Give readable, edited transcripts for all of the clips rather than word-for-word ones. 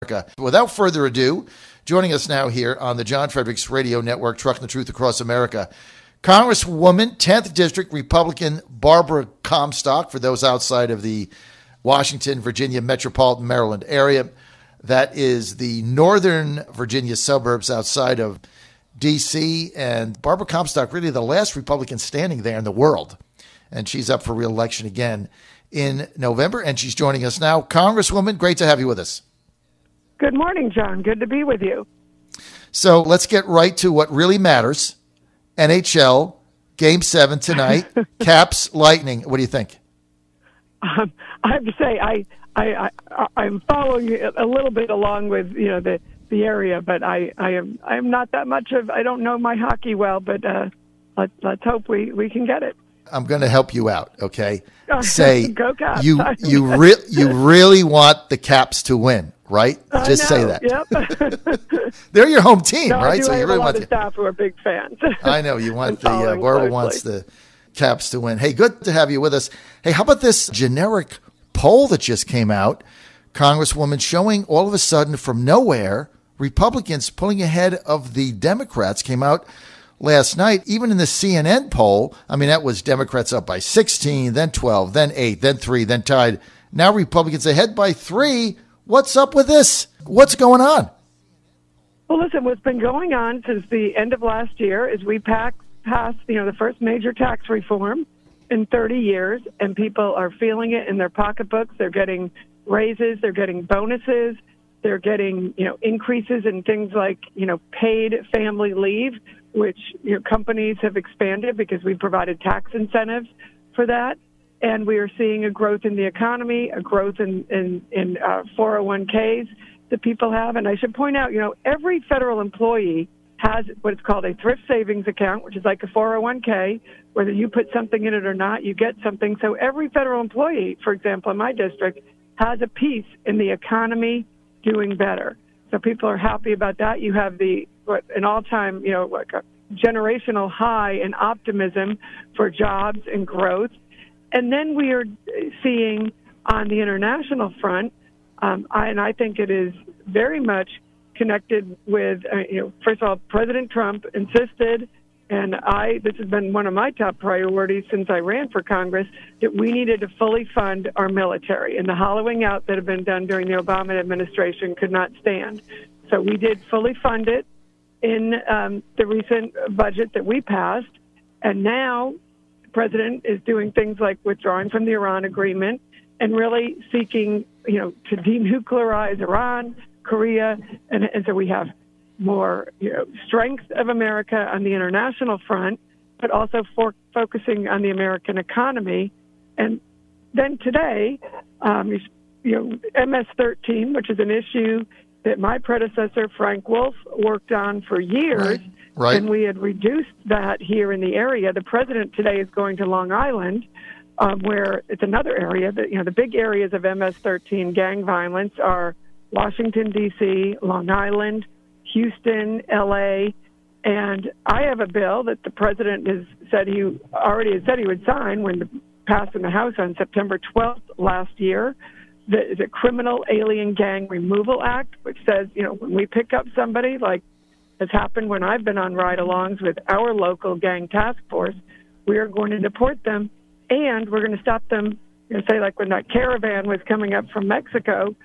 America. Without further ado, joining us now here on the John Fredericks Radio Network, Trucking the Truth Across America, Congresswoman, 10th District Republican Barbara Comstock, for those outside of the Washington, Virginia, metropolitan Maryland area. That is the northern Virginia suburbs outside of D.C., and Barbara Comstock, really the last Republican standing there in the world. And she's up for re-election again in November, and she's joining us now. Congresswoman, great to have you with us. Good morning, John. Good to be with you. So let's get right to what really matters. NHL, Game 7 tonight, Caps, Lightning. What do you think? I have to say, I'm following you a little bit along with the area, but I am not that much of. I don't know my hockey well, but let's hope we can get it. I'm going to help you out. Okay, say Go Caps. you really want the Caps to win, right? Just say that. Yep. They're your home team, no, right? So you really want the staff who are big fans. I know you want the Barbara wants the Caps to win. Hey, good to have you with us. Hey, how about this generic poll that just came out, Congresswoman, showing all of a sudden from nowhere Republicans pulling ahead of the Democrats? Came out last night. Even in the CNN poll, I mean, that was Democrats up by 16, then 12, then 8, then 3, then tied. Now Republicans ahead by 3. What's up with this? What's going on? Well, listen, what's been going on since the end of last year is we passed the first major tax reform in 30 years, and people are feeling it in their pocketbooks. They're getting raises, they're getting bonuses, they're getting increases in things like paid family leave, which companies have expanded because we provided tax incentives for that. And we are seeing a growth in the economy, a growth in 401ks that people have. And I should point out, every federal employee has what is called a thrift savings account, which is like a 401k. Whether you put something in it or not, you get something. So every federal employee, for example, in my district, has a piece in the economy doing better. So people are happy about that. You have an all-time, like a generational high in optimism for jobs and growth. And then we are seeing on the international front, and I think it is very much connected with, first of all, President Trump insisted, and this has been one of my top priorities since I ran for Congress, that we needed to fully fund our military. And the hollowing out that had been done during the Obama administration could not stand. So we did fully fund it in the recent budget that we passed. And now the president is doing things like withdrawing from the Iran agreement and really seeking, to denuclearize Iran, Korea, and so we have more strength of America on the international front, but also focusing on the American economy. And then today, MS-13, which is an issue that my predecessor, Frank Wolf, worked on for years, right. And we had reduced that here in the area. The president today is going to Long Island, where it's another area that, the big areas of MS-13 gang violence are Washington, D.C., Long Island, Houston, L.A., and I have a bill that the president has said he would sign when passed in the House on September 12th last year. The Criminal Alien Gang Removal Act, which says, when we pick up somebody, like has happened when I've been on ride-alongs with our local gang task force, we are going to deport them, and we're going to stop them, say like when that caravan was coming up from Mexico,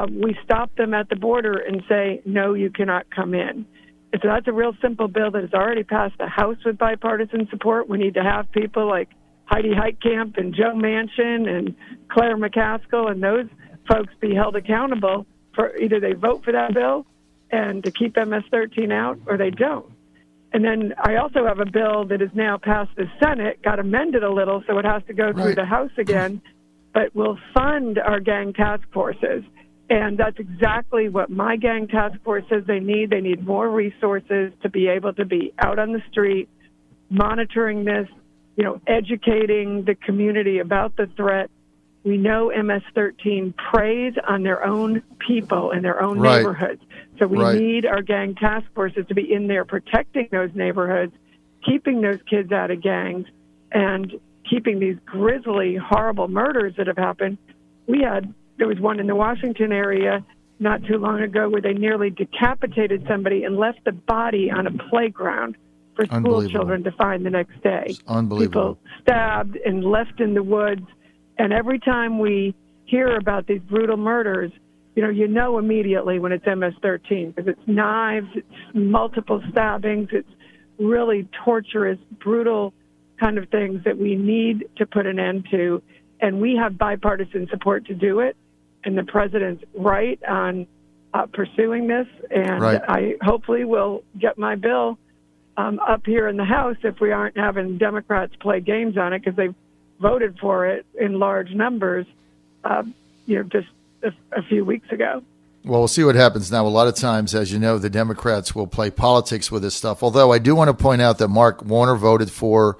we stop them at the border and say, no, you cannot come in. And so that's a real simple bill that has already passed the House with bipartisan support. We need to have people like Heidi Heitkamp and Joe Manchin and Claire McCaskill and those folks be held accountable for either they vote for that bill and to keep MS-13 out or they don't. And then I also have a bill that is now passed the Senate, got amended a little, so it has to go through the House again, but will fund our gang task forces. And that's exactly what my gang task force says they need. They need more resources to be able to be out on the street, monitoring this, educating the community about the threat. We know MS-13 preys on their own people in their own neighborhoods. So we need our gang task forces to be in there protecting those neighborhoods, keeping those kids out of gangs, and keeping these grisly, horrible murders that have happened. There was one in the Washington area not too long ago where they nearly decapitated somebody and left the body on a playground for school children to find the next day. It's unbelievable. People stabbed and left in the woods. And every time we hear about these brutal murders, you know immediately when it's MS-13 because it's knives, it's multiple stabbings, it's really torturous, brutal kind of things that we need to put an end to. And we have bipartisan support to do it. And the president's right on pursuing this. And I hopefully will get my bill up here in the House if we aren't having Democrats play games on it because they've voted for it in large numbers, just a few weeks ago. Well, we'll see what happens now. A lot of times, as you know, the Democrats will play politics with this stuff. Although I do want to point out that Mark Warner voted for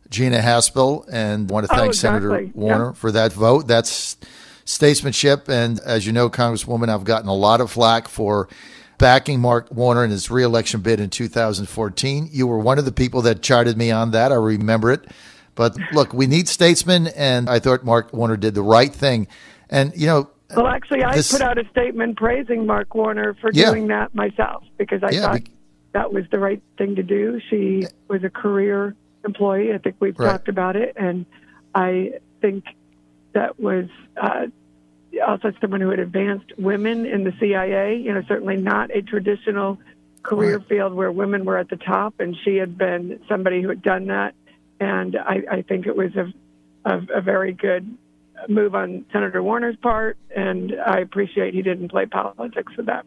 Gina Haspel, and I want to thank Senator Warner for that vote. That's statesmanship. And as you know, Congresswoman, I've gotten a lot of flack for backing Mark Warner in his reelection bid in 2014. You were one of the people that charted me on that. I remember it. But look, we need statesmen, and I thought Mark Warner did the right thing. And, well, actually, I put out a statement praising Mark Warner for doing that myself because I thought that was the right thing to do. She was a career employee. I think we've talked about it. And I think that was also someone who had advanced women in the CIA, certainly not a traditional career field where women were at the top. And she had been somebody who had done that. And I think it was a very good move on Senator Warner's part, and I appreciate he didn't play politics with that.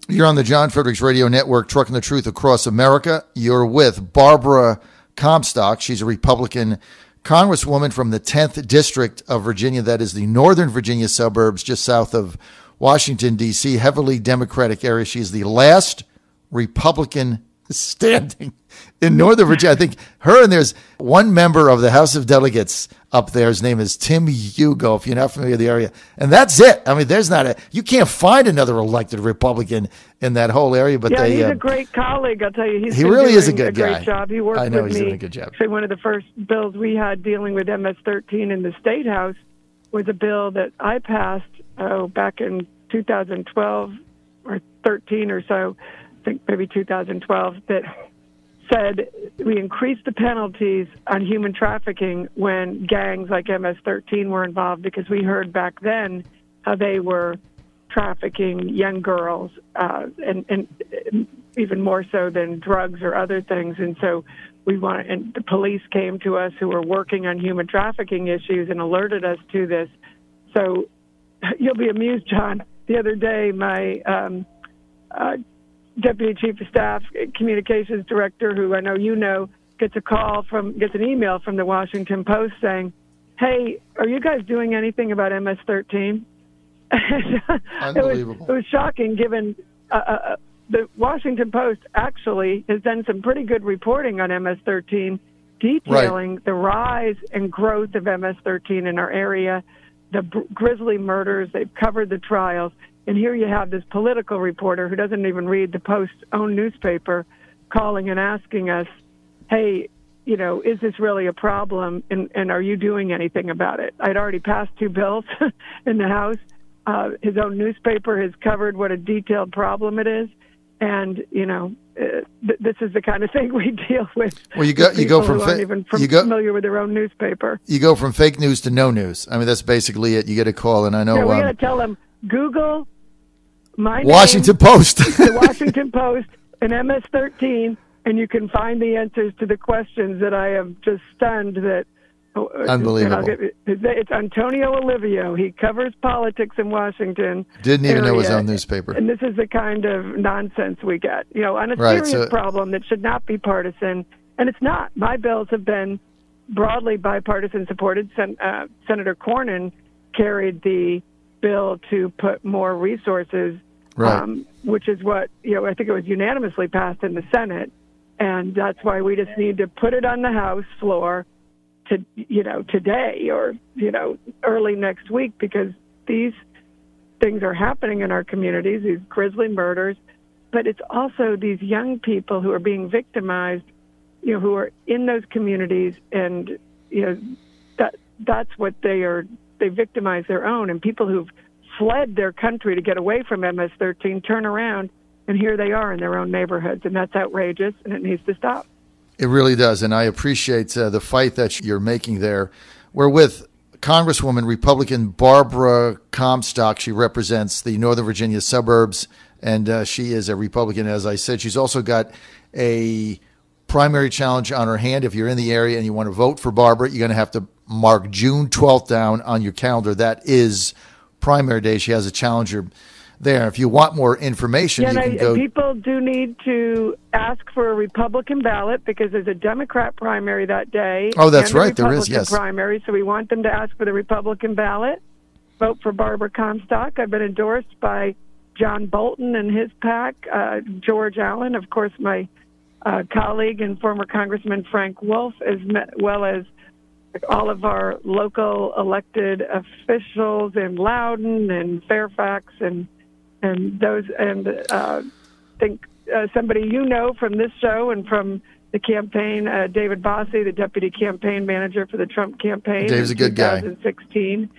You're on the John Fredericks Radio Network, trucking the truth across America. You're with Barbara Comstock. She's a Republican Congresswoman from the 10th District of Virginia. That is the Northern Virginia suburbs just south of Washington, D.C., heavily Democratic area. She's the last Republican standing in Northern Virginia. I think her and there's one member of the House of Delegates up there. His name is Tim Hugo, if you're not familiar with the area. And that's it. I mean, you can't find another elected Republican in that whole area. But he's a great colleague. I'll tell you, he really is a good guy. Great job. He worked with me. I know he's doing a good job. So one of the first bills we had dealing with MS-13 in the State House was a bill that I passed back in 2012 or 13 or so. I think maybe 2012, that said we increased the penalties on human trafficking when gangs like MS-13 were involved because we heard back then how they were trafficking young girls and even more so than drugs or other things. And so and the police came to us who were working on human trafficking issues and alerted us to this. So you'll be amused, John. The other day, my Deputy Chief of Staff, Communications Director, who I know gets an email from the Washington Post saying, "Hey, are you guys doing anything about MS-13?" Unbelievable. It was shocking, given the Washington Post actually has done some pretty good reporting on MS-13, detailing the rise and growth of MS-13 in our area, the grisly murders. They've covered the trials. And here you have this political reporter who doesn't even read the Post's own newspaper calling and asking us, hey, is this really a problem? And are you doing anything about it? I'd already passed 2 bills in the House. His own newspaper has covered what a detailed problem it is. And, this is the kind of thing we deal with. Well, you go from familiar with their own newspaper. You go from fake news to no news. I mean, that's basically it. You get a call, and I know. Yeah, we got to tell them, Google my Washington Post, the Washington Post, and MS-13, and you can find the answers to the questions that I am just stunned that. Unbelievable. It's Antonio Olivio. He covers politics in Washington. Didn't even know his own newspaper. And this is the kind of nonsense we get. On a serious problem that should not be partisan, and it's not. My bills have been broadly bipartisan supported. Senator Cornyn carried the bill to put more resources, which is what, I think it was unanimously passed in the Senate. And that's why we just need to put it on the House floor today or, early next week, because these things are happening in our communities, these grisly murders, but it's also these young people who are being victimized, who are in those communities, and, that's what they victimize their own, and people who've fled their country to get away from MS-13 turn around, and here they are in their own neighborhoods, and that's outrageous, and it needs to stop. It really does, and I appreciate the fight that you're making there. We're with Congresswoman Republican Barbara Comstock. She represents the Northern Virginia suburbs, and she is a Republican, as I said. She's also got a primary challenge on her hand. If you're in the area and you want to vote for Barbara, you're going to have to mark June 12th down on your calendar. That is primary day. She has a challenger there. If you want more information, you can go. People do need to ask for a Republican ballot because there's a Democrat primary that day. Oh, that's right. There is, yes. Primary, so we want them to ask for the Republican ballot. Vote for Barbara Comstock. I've been endorsed by John Bolton and his PAC, George Allen, of course, my colleague and former Congressman Frank Wolf, as well as all of our local elected officials in Loudoun and Fairfax and those, and I think somebody you know from this show and from the campaign, David Bossie, the deputy campaign manager for the Trump campaign. Dave's a good guy. 2016,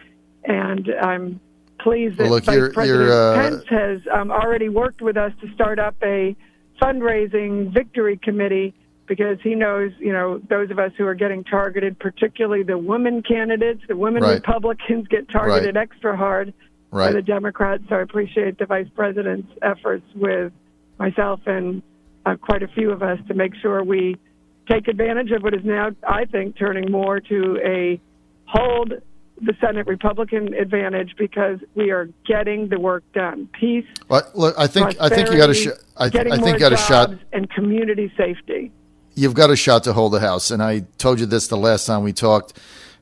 and I'm pleased that Vice President Pence has already worked with us to start up a fundraising victory committee, because he knows, those of us who are getting targeted, particularly the women candidates, the women Republicans get targeted extra hard by the Democrats. So I appreciate the Vice President's efforts with myself and quite a few of us to make sure we take advantage of what is now, I think, turning more to a hold the Senate Republican advantage, because we are getting the work done. Peace. Well, look, I think you got a I think you got a shot, and community safety. You've got a shot to hold the House, and I told you this the last time we talked.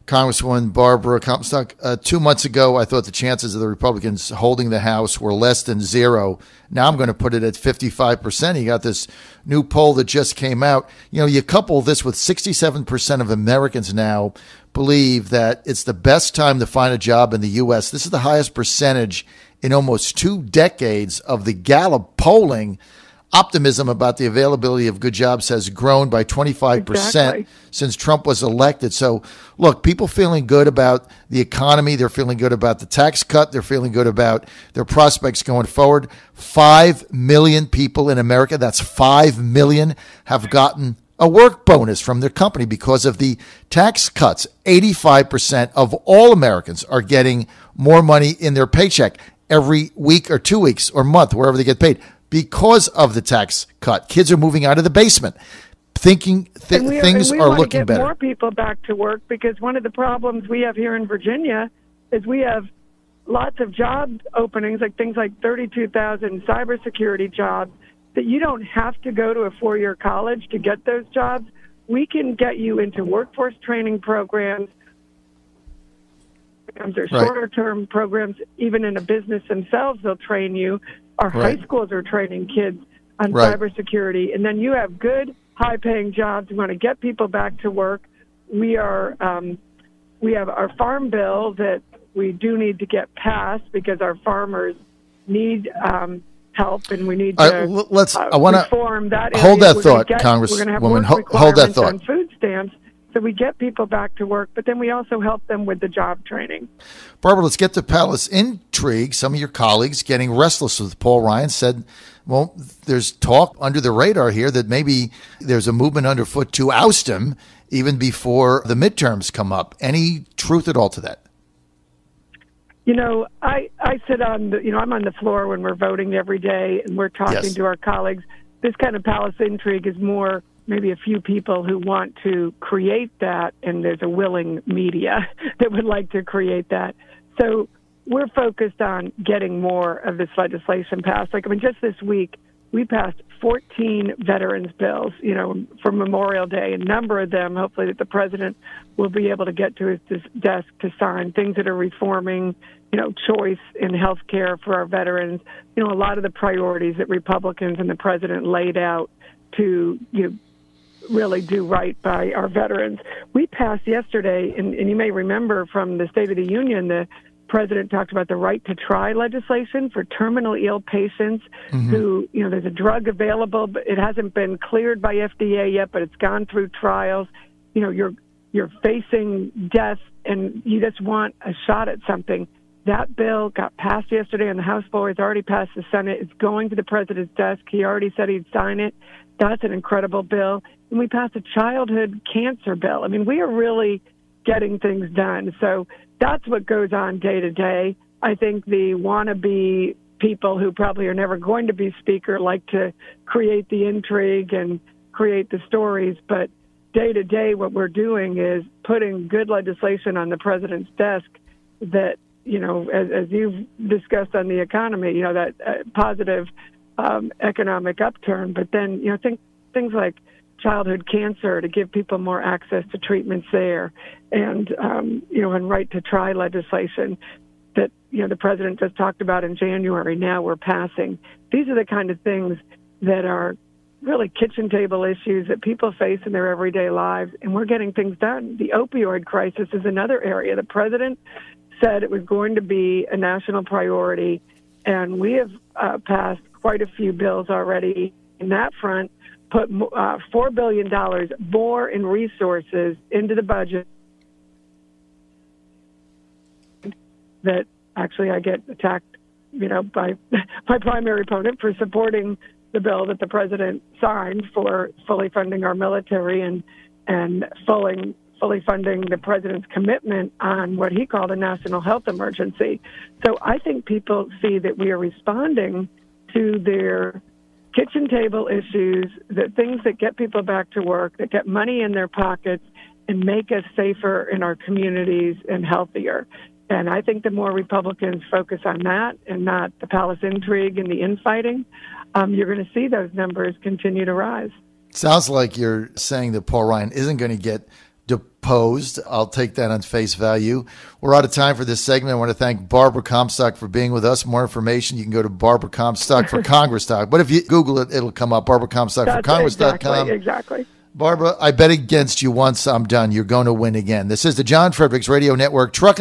Congresswoman Barbara Comstock, 2 months ago, I thought the chances of the Republicans holding the House were less than zero. Now I'm going to put it at 55%. You got this new poll that just came out. You couple this with 67% of Americans now believe that it's the best time to find a job in the U.S. This is the highest percentage in almost 2 decades of the Gallup polling. Optimism about the availability of good jobs has grown by 25% since Trump was elected. So, look, people feeling good about the economy. They're feeling good about the tax cut. They're feeling good about their prospects going forward. 5 million people in America, that's 5 million, have gotten a work bonus from their company because of the tax cuts. 85% of all Americans are getting more money in their paycheck every week or 2 weeks or month, wherever they get paid, because of the tax cut. Kids are moving out of the basement, thinking things are looking better. We want to get more people back to work, because one of the problems we have here in Virginia is we have lots of job openings, like things like 32,000 cybersecurity jobs, that you don't have to go to a 4-year college to get those jobs. We can get you into workforce training programs. They're shorter-term programs. Even in a business themselves, they'll train you. Our high schools are training kids on cybersecurity. And then you have good, high-paying jobs. We want to get people back to work. We have our farm bill that we do need to get passed, because our farmers need help, and we need to reform that area. Hold that thought, Congresswoman. Hold that thought. On food stamps, so we get people back to work, but then we also help them with the job training. Barbara, let's get to palace intrigue. Some of your colleagues getting restless with Paul Ryan said, well, there's talk under the radar here that maybe there's a movement underfoot to oust him even before the midterms come up. Any truth at all to that? I sit on I'm on the floor when we're voting every day, and we're talking to our colleagues. This kind of palace intrigue is more maybe a few people who want to create that, and there's a willing media that would like to create that. So we're focused on getting more of this legislation passed. Just this week, we passed 14 veterans bills, for Memorial Day. A number of them, hopefully, that the president will be able to get to his desk to sign, things that are reforming, choice in health care for our veterans, a lot of the priorities that Republicans and the president laid out to, really do right by our veterans. We passed yesterday, and you may remember from the State of the Union, the president talked about the right to try legislation for terminally ill patients who, there's a drug available, but it hasn't been cleared by FDA yet, but it's gone through trials. You're facing death, and you just want a shot at something. That bill got passed yesterday on the House floor. It's already passed the Senate. It's going to the president's desk. He already said he'd sign it. That's an incredible bill. And we passed a childhood cancer bill. I mean, we are really getting things done. So that's what goes on day to day. I think the wannabe people who probably are never going to be speaker like to create the intrigue and create the stories. But day to day, what we're doing is putting good legislation on the president's desk that, as you've discussed on the economy, that positive economic upturn. But then, things like childhood cancer to give people more access to treatments there, and right to try legislation that the president just talked about in January. Now we're passing. These are the kind of things that are really kitchen table issues that people face in their everyday lives, and we're getting things done. The opioid crisis is another area. The president said it was going to be a national priority, and we have passed quite a few bills already in that front, put $4 billion more in resources into the budget. That actually I get attacked, by my primary opponent for supporting the bill that the president signed for fully funding our military and fully funding the president's commitment on what he called a national health emergency. So I think people see that we are responding to their kitchen table issues, the things that get people back to work, that get money in their pockets and make us safer in our communities and healthier. And I think the more Republicans focus on that and not the palace intrigue and the infighting, you're going to see those numbers continue to rise. Sounds like you're saying that Paul Ryan isn't going to get deposed. I'll take that on face value. We're out of time for this segment. I want to thank Barbara Comstock for being with us. More information, you can go to Barbara Comstock for Congress Talk. But if you Google it, it'll come up, Barbara Comstock for Congress.com. Exactly. Barbara, I bet against you once. I'm done. You're going to win again. This is the John Fredericks Radio Network, Trucking